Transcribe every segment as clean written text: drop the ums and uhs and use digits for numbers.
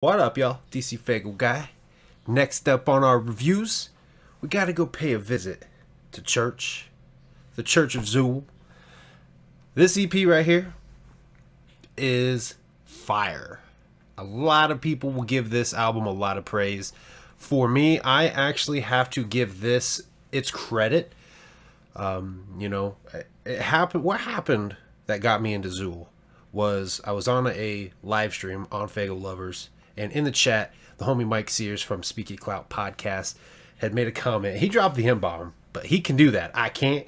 What up, y'all? DCFAYGOGUY. Next up on our reviews, we gotta go pay a visit to church, the Church of Zuul. This EP right here is fire. A lot of people will give this album a lot of praise. For me, I actually have to give this its credit. It happened. What happened that got me into Zuul was I was on a live stream on Fago Lovers, and in the chat, the homie Mike Sears from Speaky Clout podcast had made a comment. He dropped the M bomb, but he can do that. I can't.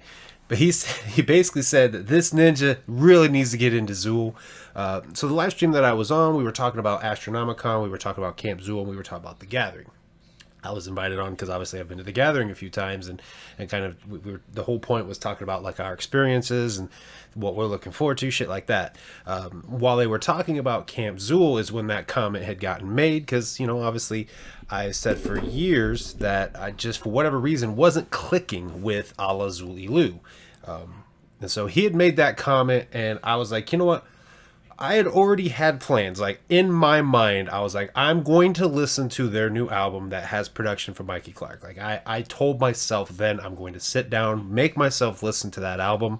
But he basically said that this ninja really needs to get into Zuul. So the live stream that I was on, we were talking about Astronomicon, we were talking about Camp Zuul, and we were talking about The Gathering. I was invited on because obviously I've been to The Gathering a few times, and kind of the whole point was talking about like our experiences and what we're looking forward to, shit like that. While they were talking about Camp Zuul is when that comment had gotten made, because obviously I said for years that I just for whatever reason wasn't clicking with Alla Xul Elu. And so he had made that comment, and I was like, you know what? I had already had plans. Like in my mind, I was like, I'm going to listen to their new album that has production from Mikey Clark. Like I told myself then I'm going to sit down, make myself listen to that album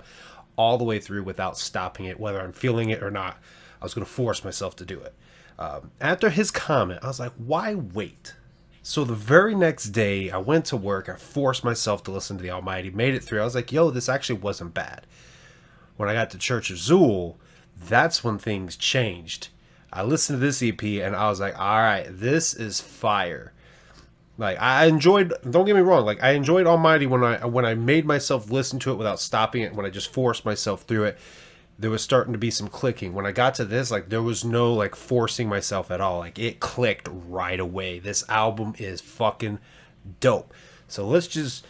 all the way through without stopping it, whether I'm feeling it or not. I was going to force myself to do it. After his comment, I was like, why wait? So the very next day, I went to work. I forced myself to listen to the Almighty, made it through. I was like, yo, this actually wasn't bad. When I got to Church of Zuul, that's when things changed. I listened to this EP and I was like, all right, this is fire. Like I enjoyed, don't get me wrong, like I enjoyed Almighty when I made myself listen to it without stopping it, when I just forced myself through it. There was starting to be some clicking. When I got to this, like there was no like forcing myself at all. Like it clicked right away. This album is fucking dope. So let's just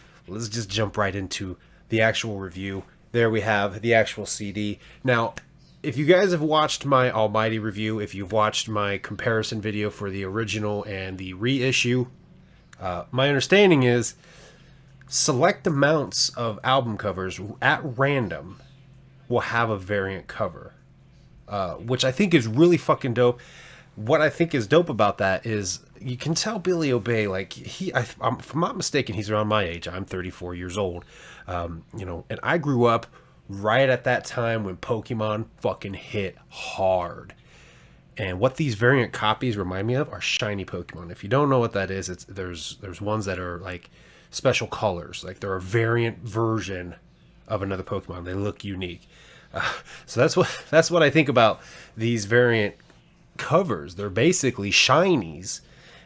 jump right into the actual review. There we have the actual CD. Now, if you guys have watched my Almighty review, if you've watched my comparison video for the original and the reissue, my understanding is select amounts of album covers at random will have a variant cover, which I think is really fucking dope. What I think is dope about that is you can tell Billy Obey, like if I'm not mistaken, he's around my age. I'm 34 years old, and I grew up right at that time when Pokemon fucking hit hard. And what these variant copies remind me of are shiny Pokemon. If you don't know what that is, there's ones that are like special colors, like they're a variant version of another Pokemon. They look unique. So that's what I think about these variant covers. They're basically shinies,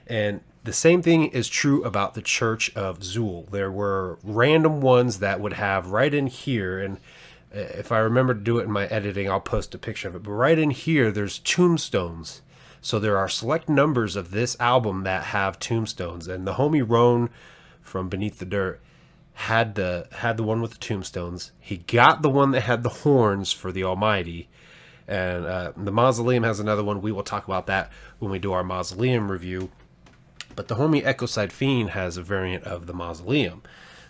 and the same thing is true about the Church of Zuul. There were random ones that would have right in here, and if I remember to do it in my editing, I'll post a picture of it. But right in here, there's tombstones. So there are select numbers of this album that have tombstones, and the homie Roan from Beneath the Dirt had the one with the tombstones. He got the one that had the horns for the Almighty, and the Mausoleum has another one. We will talk about that when we do our Mausoleum review. But the homie Ecoside Fiend has a variant of the Mausoleum.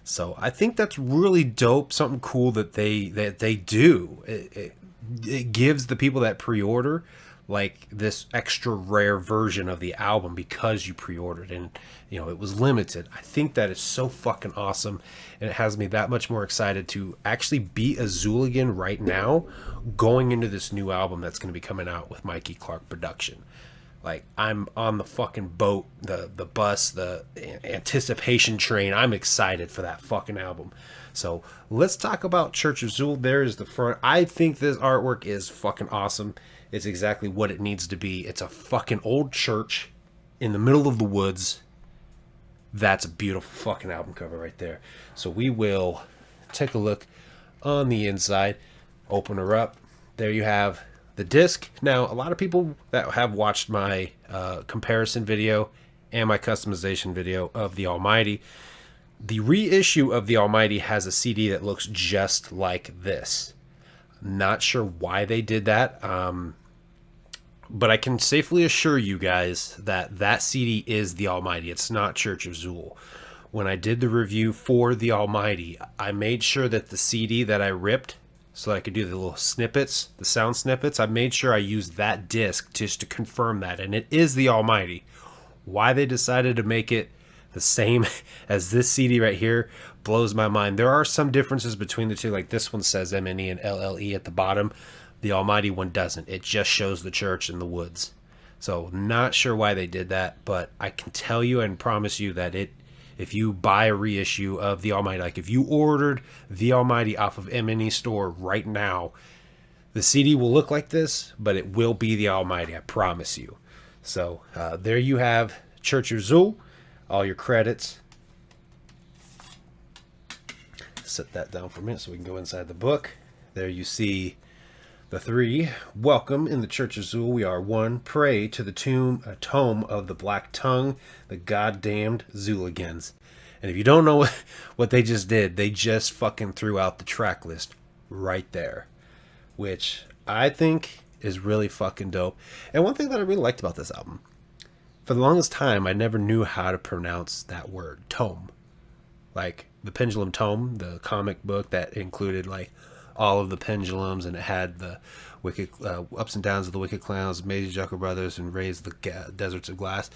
So I think that's really dope. Something cool that they do. It gives the people that pre-order like this extra rare version of the album because you pre-ordered, and it was limited. I think that is so fucking awesome, and it has me that much more excited to actually be a Zuul again right now, going into this new album that's going to be coming out with Mikey Clark production. Like I'm on the fucking boat, the bus, the anticipation train. I'm excited for that fucking album. So let's talk about Church of Zuul. There is the front. I think this artwork is fucking awesome. It's exactly what it needs to be. It's a fucking old church in the middle of the woods. That's a beautiful fucking album cover right there. So we will take a look on the inside. Open her up. There you have the disc. Now, a lot of people that have watched my comparison video and my customization video of the Almighty, the reissue of the Almighty has a CD that looks just like this. Not sure why they did that, but I can safely assure you guys that that CD is the Almighty. It's not Church of Zuul. When I did the review for the Almighty, I made sure that the CD that I ripped so I could do the little snippets, the sound snippets. I made sure I used that disc just to confirm that, and it is the Almighty. Why they decided to make it the same as this CD right here blows my mind. There are some differences between the two, like this one says MNE and LLE at the bottom. The Almighty one doesn't. It just shows the church in the woods. So not sure why they did that, but I can tell you and promise you that if you buy a reissue of The Almighty, like if you ordered The Almighty off of MNE store right now, the CD will look like this, but it will be The Almighty, I promise you. So there you have Church of Zuul, all your credits. Set that down for a minute so we can go inside the book. There you see the three. Welcome in the Church of Zuul. We are one. Pray to the tome of the Black Tongue, the goddamned Zooligans. And if you don't know what they just did, they just fucking threw out the track list right there, which I think is really fucking dope. And one thing that I really liked about this album, for the longest time, I never knew how to pronounce that word, tome. Like the Pendulum Tome, the comic book that included like all of the pendulums, and it had the wicked ups and downs of the Wicked Clowns, Maisie Jucker Brothers, and Raise the Deserts of Glass.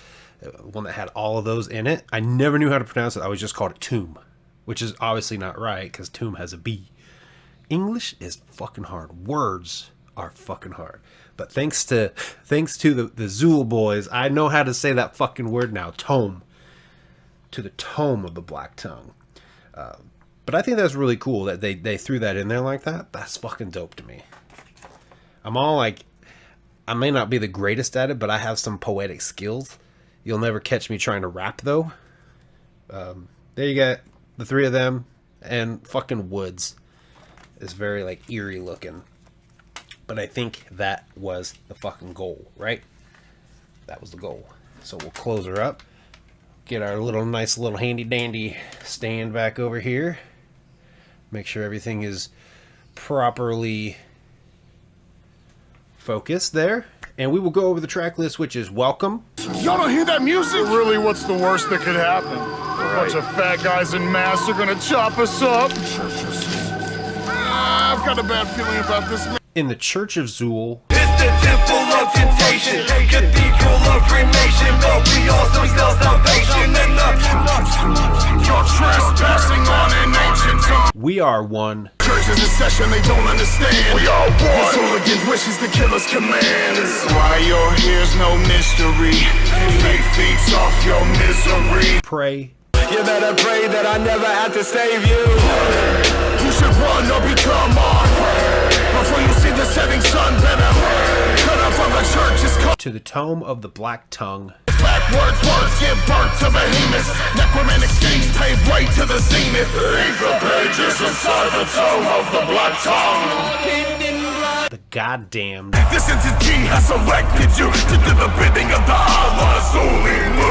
One that had all of those in it. I never knew how to pronounce it. I always just called it Tomb, which is obviously not right because Tomb has a B. English is fucking hard. Words are fucking hard. But thanks to the Zuul boys, I know how to say that fucking word now. Tome. To the tome of the Black Tongue. But I think that's really cool that they threw that in there like that. That's fucking dope to me. I'm all like, I may not be the greatest at it, but I have some poetic skills. You'll never catch me trying to rap, though. There you got the three of them, and fucking woods. It's very, like, eerie looking. But I think that was the fucking goal, right? That was the goal. So we'll close her up. Get our nice little handy dandy stand back over here. Make sure everything is properly focused there. And we will go over the track list, which is Welcome. Y'all don't hear that music? Really, what's the worst that could happen? A bunch of fat guys in masks are gonna chop us up. I've got a bad feeling about this. In the Church of Zuul. It's the temple of temptation, a cathedral of cremation, but we also sell salvation in the You're trespassing on an ancient song. We are one. Church is a session they don't understand. We are one. The Zooligans wishes to kill us commands. Why you're here's no mystery. Fake feeds off your misery. Pray. You better pray that I never have to save you. You should run or become on. Before you see the setting sun, better cut off from the church's call. To the tome of the Black Tongue. Backwards words give birth to behemoths. Necromantic schemes pave way to the zenith. Leave the pages inside the tome of the Black Tongue. The goddamned. This entity has selected you to do the bidding of the Alla Xul Elu.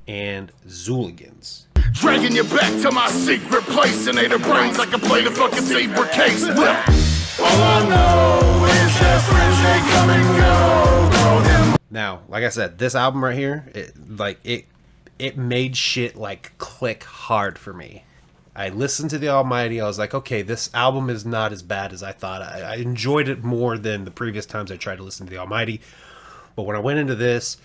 And Zooligans. Dragging you back to my secret place and ate her brains like a plate of fucking zebra cakes. All I know is that friends they come and go. Now, like I said, this album right here, it made shit like click hard for me. I listened to The Almighty. I was like, okay, this album is not as bad as I thought. I enjoyed it more than the previous times I tried to listen to The Almighty. But when I went into this,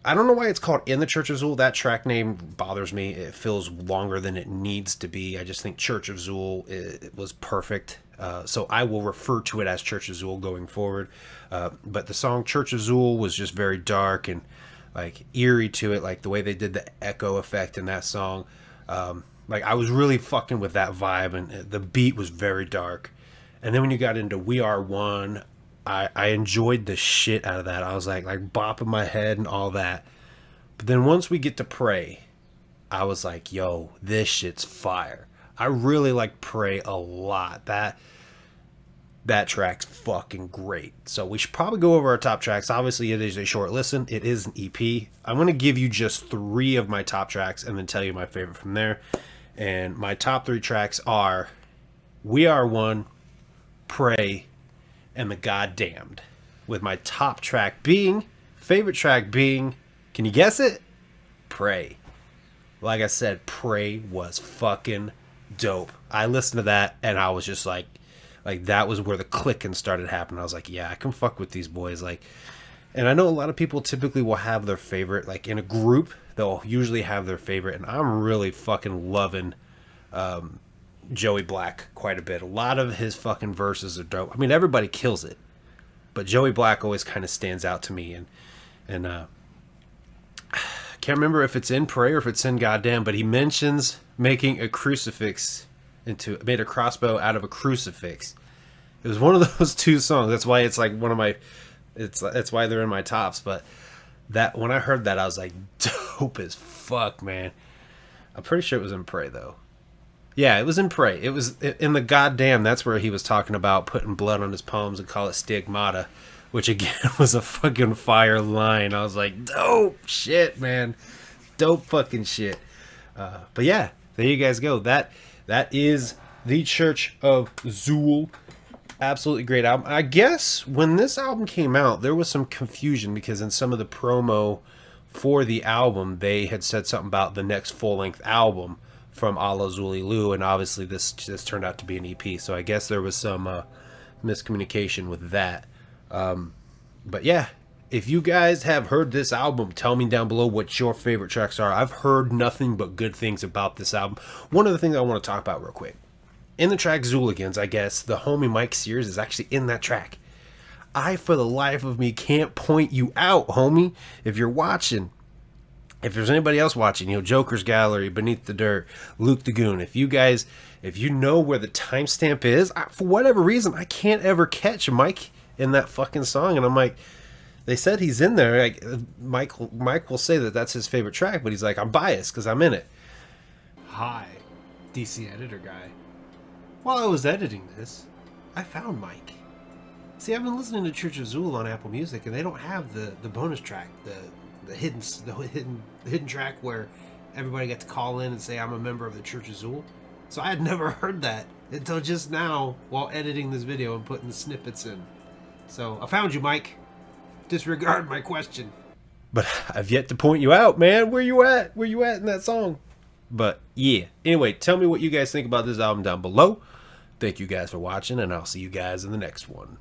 I don't know why it's called In the Church of Zuul. That track name bothers me. It feels longer than it needs to be. I just think Church of Zuul it was perfect. So I will refer to it as Church of Zuul going forward. But the song Church of Zuul was just very dark and like eerie to it, like the way they did the echo effect in that song. Like I was really fucking with that vibe, and the beat was very dark. And then when you got into We Are One, I enjoyed the shit out of that. I was like bopping my head and all that. But then once we get to Pray, I was like, yo, this shit's fire. I really like Pray a lot. That track's fucking great. So we should probably go over our top tracks. Obviously, it is a short listen. It is an EP. I'm going to give you just 3 of my top tracks and then tell you my favorite from there. And my top 3 tracks are We Are One, Pray, and The Goddamned. With my top favorite track being, can you guess it? Pray. like I said, Pray was fucking dope. I listened to that and I was just like that was where the clicking started happening. I was like, yeah, I can fuck with these boys. Like, and I know a lot of people typically will have their favorite, like in a group, they'll usually have their favorite. And I'm really fucking loving Joey Black quite a bit. A lot of his fucking verses are dope. I mean, everybody kills it, but Joey Black always kind of stands out to me. And can't remember if it's in Pray or if it's in Goddamn, but he mentions making a crucifix made a crossbow out of a crucifix. It was one of those two songs. That's why it's like one of my, that's why they're in my tops. But that, when I heard that, I was like, dope as fuck, man. I'm pretty sure it was in Pray though. Yeah, it was in Pray. It was in the Goddamn. That's where he was talking about putting blood on his palms and call it stigmata, which again was a fucking fire line. I was like, dope shit, man. Dope fucking shit. But yeah, there you guys go. That is The Church of Zuul. Absolutely great album. I guess when this album came out, there was some confusion because in some of the promo for the album, they had said something about the next full-length album from Alla Xul Elu, and obviously this turned out to be an EP. So I guess there was some miscommunication with that. But yeah, if you guys have heard this album, tell me down below what your favorite tracks are. I've heard nothing but good things about this album. One of the things I want to talk about real quick. In the track Zooligans, I guess, the homie Mike Sears is actually in that track. I, for the life of me, can't point you out, homie. If you're watching, if there's anybody else watching, you know, Joker's Gallery, Beneath the Dirt, Luke the Goon, if you know where the timestamp is, for whatever reason, I can't ever catch Mike in that fucking song. And I'm like, they said he's in there. Like, Mike will say that that's his favorite track, but he's like, I'm biased because I'm in it. Hi, DC editor guy. While I was editing this, I found Mike. See, I've been listening to Church of Zuul on Apple Music, and they don't have the bonus track, the hidden track where everybody gets to call in and say I'm a member of the Church of Zuul. So I had never heard that until just now while editing this video and putting the snippets in. So I found you, Mike. Disregard my question. But I've yet to point you out, man. Where you at? Where you at in that song? But yeah. Anyway, tell me what you guys think about this album down below. Thank you guys for watching, and I'll see you guys in the next one.